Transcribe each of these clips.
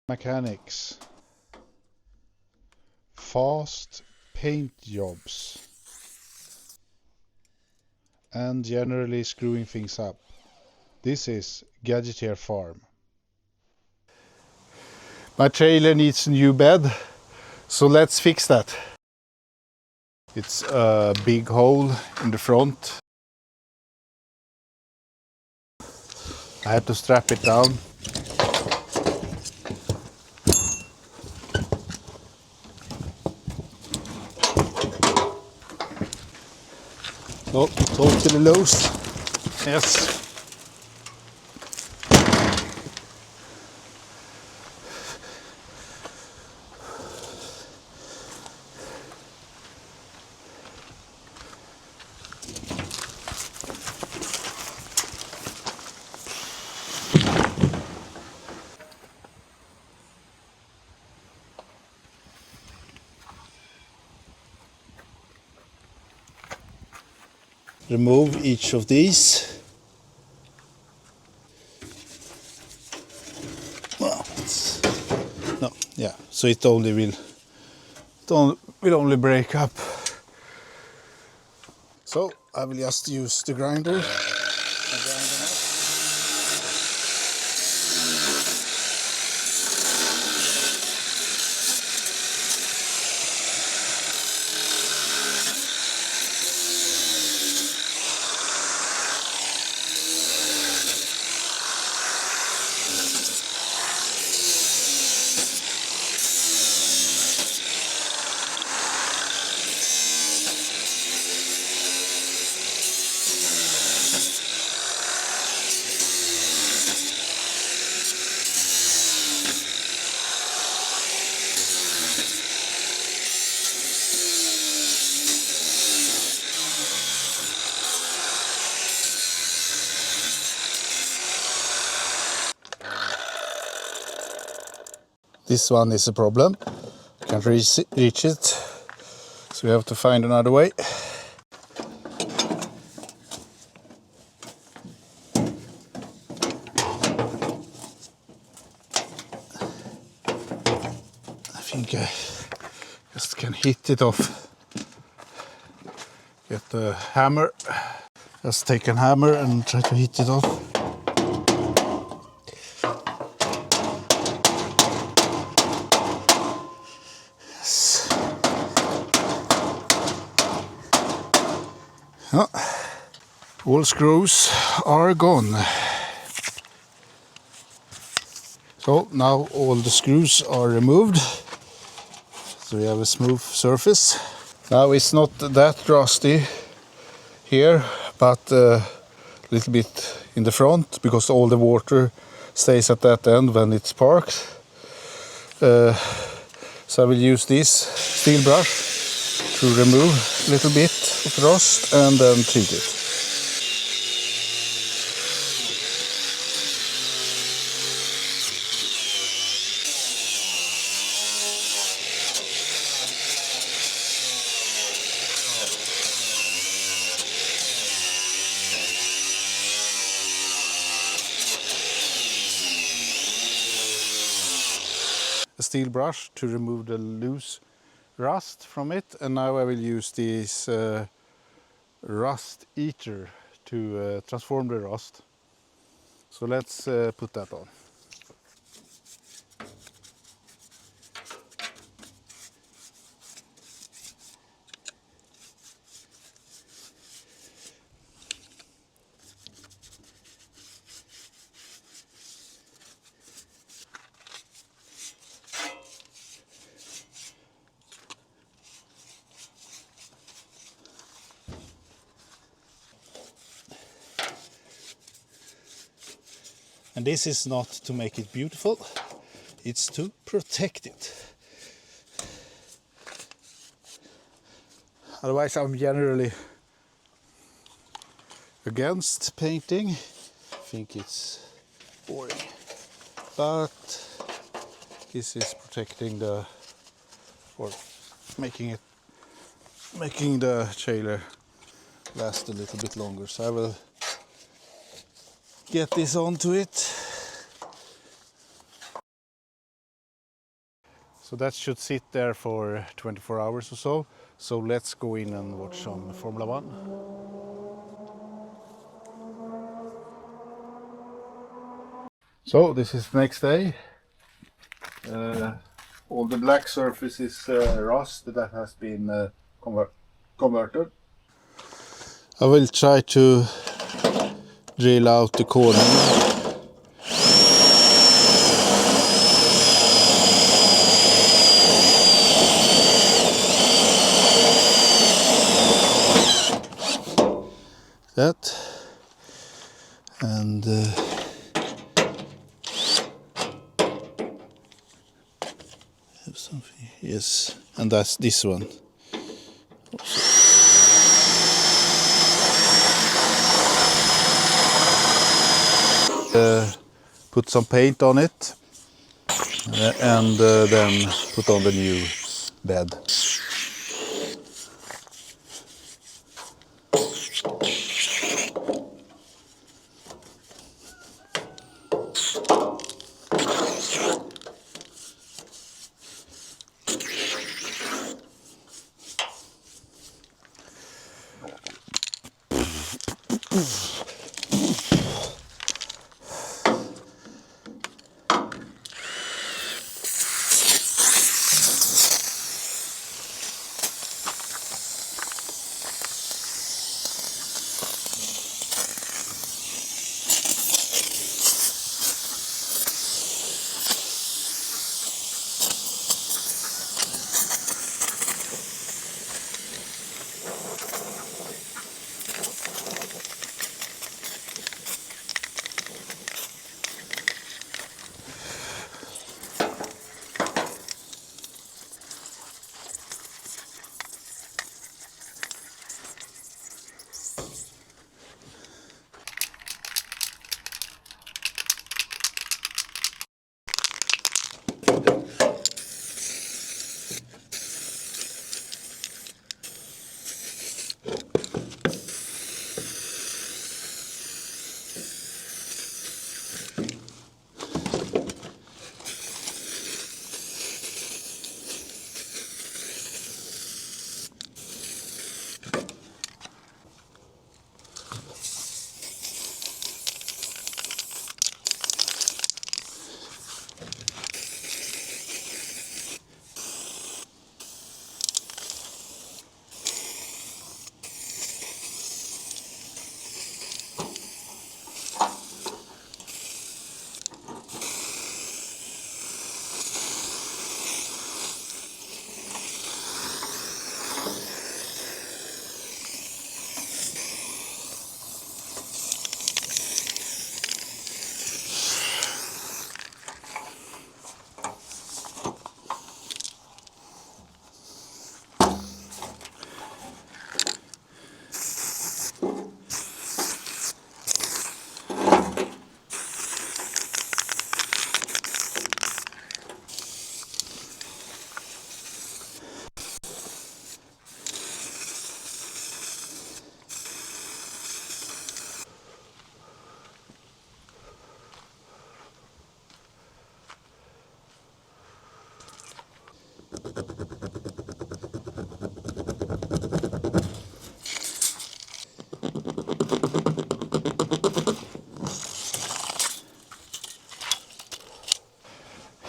Mechanics. Fast paint jobs. And generally screwing things up. This is Gadgeteer farm. My trailer needs a new bed, so let's fix that. It's a big hole in the front. I had to strap it down. Oh, totally loose. Yes. Remove each of these. Well, no, yeah. So it will only break up. So I will just use the grinder. This one is a problem. Can't reach it, so we have to find another way. I think I just can hit it off. Get the hammer. Just take a hammer and try to hit it off. Oh, all screws are gone. So now all the screws are removed. So we have a smooth surface. Now it's not that rusty here, but a little bit in the front because all the water stays at that end when it's parked. So I will use this steel brush to remove a little bit of rust and then treat it. A steel brush to remove the loose rust from it, and now I will use this rust eater to transform the rust. So let's put that on. And this is not to make it beautiful, it's to protect it. Otherwise I'm generally against painting. I think it's boring. But this is protecting the, or making the trailer last a little bit longer. So I will get this onto it. So that should sit there for 24 hours or so. So let's go in and watch some Formula One. So this is the next day. All the black surface is rust that has been converted. I will try to drill out the corner. That and have something, yes, and that's this one. Put some paint on it and then put on the new bed.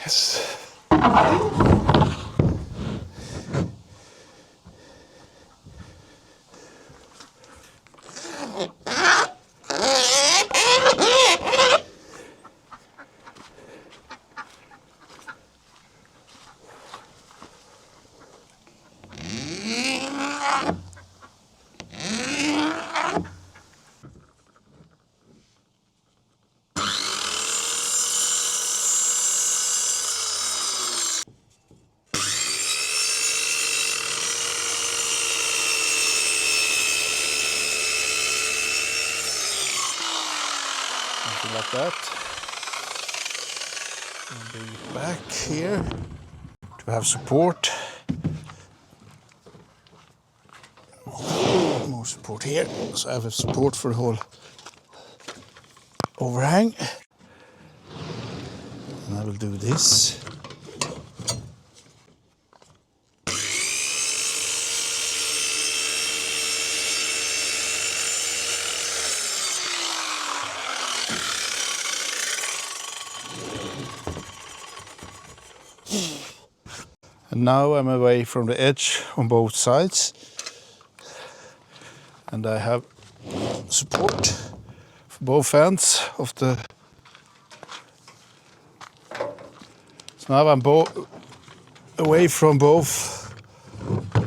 Yes. Something like that. And bring it back here to have support. More support here, so I have support for the whole overhang. And I will do this. And now I'm away from the edge on both sides, and I have support for both ends of the. So now I'm away from both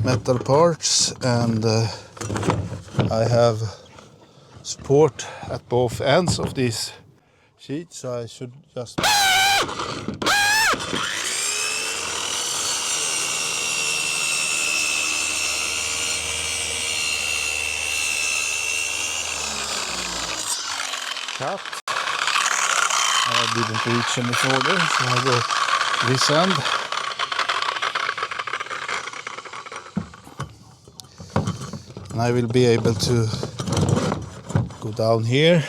metal parts, and I have support at both ends of these sheets, so I should just cut. I didn't reach any further, so I go this end. And I will be able to go down here.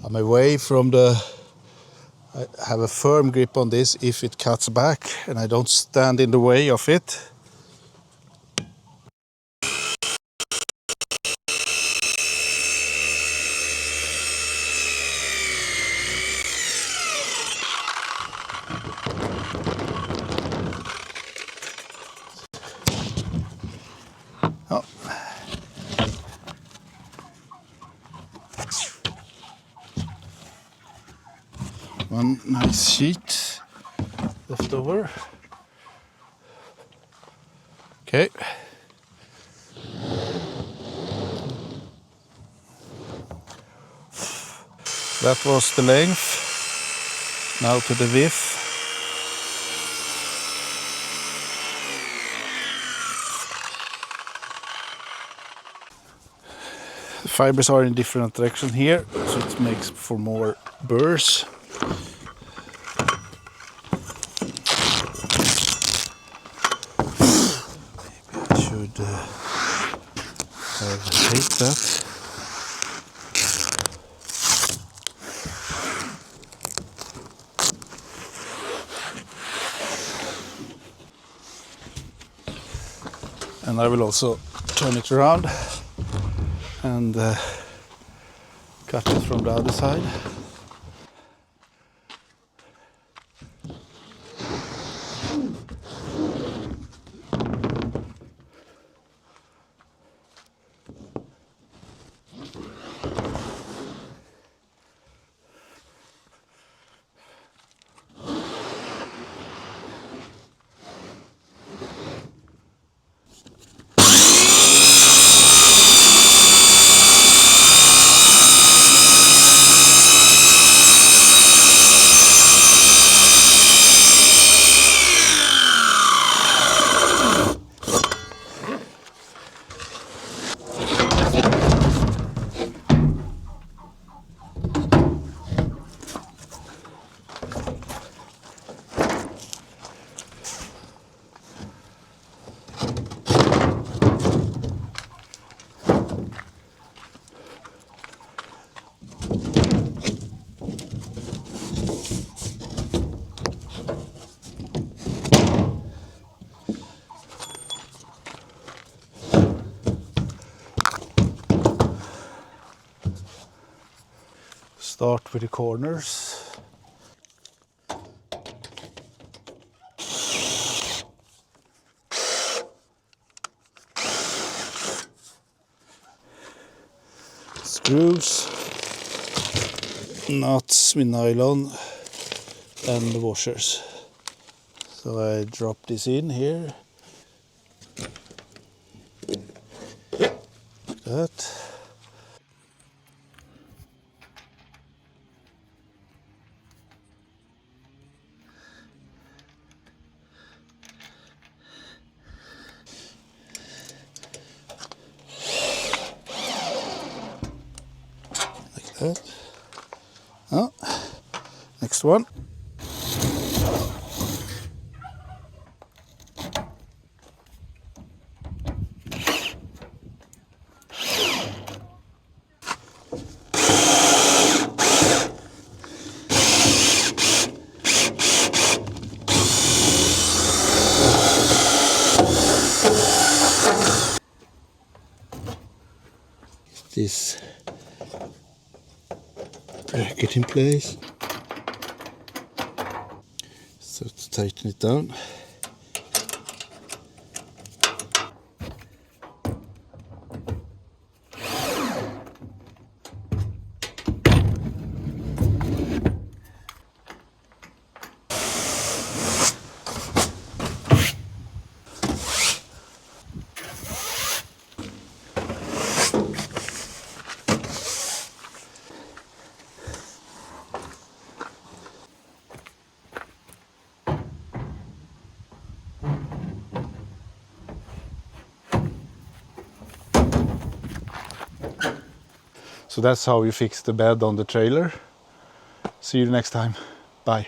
I'm away from I have a firm grip on this if it cuts back, and I don't stand in the way of it. Oh. One nice sheet left over. Okay. That was the length. Now to the width. The fibers are in different direction here, so it makes for more burrs. Maybe I should take that. And I will also turn it around and cut it from the other side. Start with the corners. Screws, nuts with nylon, and the washers. So I drop this in here. Like that. That. Oh, next one. This bracket in place. So to tighten it down. So that's how you fix the bed on the trailer. See you next time. Bye.